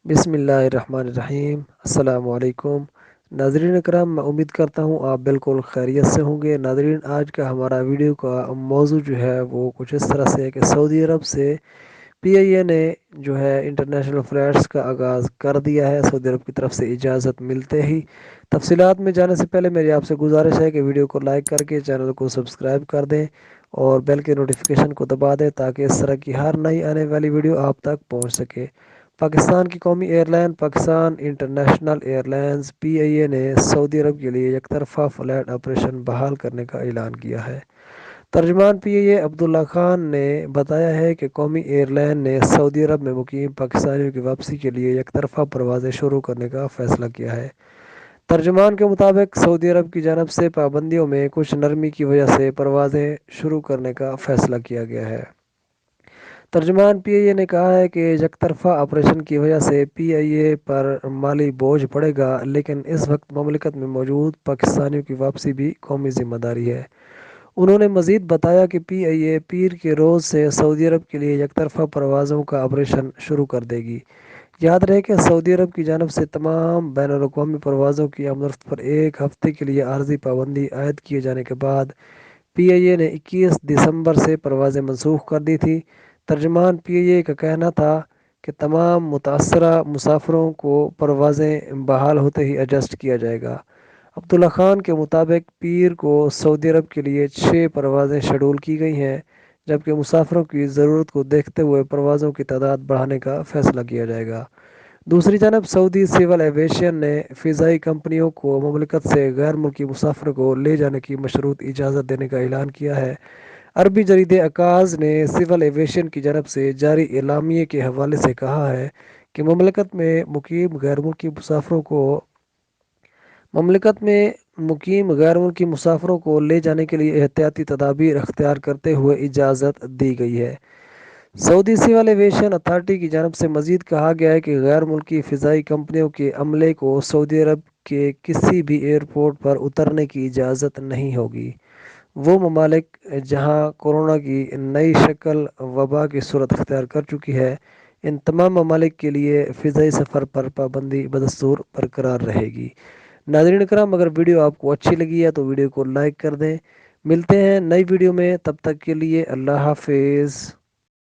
بسم اللہ الرحمن الرحیم۔ السلام علیکم ناظرین کرام، میں امید کرتا ہوں آپ بالکل خیریت سے ہوں گے۔ ناظرین، آج کا ہمارا ویڈیو کا موضوع جو ہے وہ کچھ اس طرح سے ہے کہ سعودی عرب سے پی آئی اے نے جو ہے انٹرنیشنل فلائٹس کا آغاز کر دیا ہے، سعودی عرب کی طرف سے اجازت ملتے ہی۔ تفصیلات میں جانے سے پہلے میری آپ سے گزارش ہے کہ ویڈیو کو لائک کر کے چینل کو سبسکرائب کر دیں اور بیل کے نوٹیفیکیشن کو دبا دیں تاکہ اس طرح کی ہر نئی آنے والی ویڈیو آپ تک پہنچ سکے۔ پاکستان کی قومی airline Pakistan international airlines P I A نے سعودی عرب کے لیے یک طرفہ فلائٹ آپریشن بحال کرنے کا اعلان کیا ہے۔ ترجمان پی اے عبداللہ خان نے بتایا ہے کہ قومی ایئر لائن نے سعودی عرب میں مقیم پاکستانیوں کی واپسی کے لیے یک طرفہ پروازیں شروع کرنے کا فیصلہ کیا ہے۔ ترجمان کے مطابق سعودی عرب کی جانب سے پابندیوں میں کچھ نرمی کی وجہ سے پروازیں شروع کرنے کا فیصلہ کیا گیا ہے۔ ترجمان پی آئی اے نے کہا ہے کہ یک طرفہ آپریشن کی وجہ سے پی آئی اے پر مالی بوجھ پڑے گا، لیکن اس وقت مملکت میں موجود پاکستانیوں کی واپسی بھی قومی ذمہ داری ہے۔ انہوں نے مزید بتایا کہ پی آئی اے پیر کے روز سے سعودی عرب کے لیے یک طرفہ پروازوں کا آپریشن شروع کر دے گی۔ یاد رہے کہ سعودی عرب کی جانب سے تمام بین الاقوامی پروازوں کی آمد و رفت پر ایک ہفتے کے لیے عارضی پابندی عائد کیے جانے کے بعد پی آئی اے نے 21 دسمبر سے پروازیں منسوخ کر دی تھی۔ ترجمان پی آئی اے کا کہنا تھا کہ تمام متاثرہ مسافروں کو پروازیں بحال ہوتے ہی ایڈجسٹ کیا جائے گا۔ عبداللہ خان کے مطابق پیر کو سعودی عرب کے لیے 6 پروازیں شیڈول کی گئی ہیں، جبکہ مسافروں کی ضرورت کو دیکھتے ہوئے پروازوں کی تعداد بڑھانے کا فیصلہ کیا جائے گا۔ دوسری جانب سعودی سول ایویشن نے فضائی کمپنیوں کو مملکت سے غیر ملکی مسافروں کو لے جانے کی مشروط اجازت دینے کا اعلان کیا ہے۔ عربی جریدے عکاظ نے سول ایویشن کی جانب سے جاری اعلامیے کے حوالے سے کہا ہے کہ مملکت میں مقیم غیر ملکی مسافروں کو لے جانے کے لیے احتیاطی تدابیر اختیار کرتے ہوئے اجازت دی گئی ہے۔ سعودی سول ایویشن اتھارٹی کی جانب سے مزید کہا گیا ہے کہ غیر ملکی فضائی کمپنیوں کے عملے کو سعودی عرب کے کسی بھی ایئرپورٹ پر اترنے کی اجازت نہیں ہوگی۔ وہ ممالک جہاں کورونا کی نئی شکل وبا کی صورت اختیار کر چکی ہے، ان تمام ممالک کے لیے فضائی سفر پر پابندی بدستور برقرار رہے گی۔ ناظرین کرام، اگر ویڈیو آپ کو اچھی لگی ہے تو ویڈیو کو لائک کر دیں۔ ملتے ہیں نئی ویڈیو میں، تب تک کے لیے اللہ حافظ۔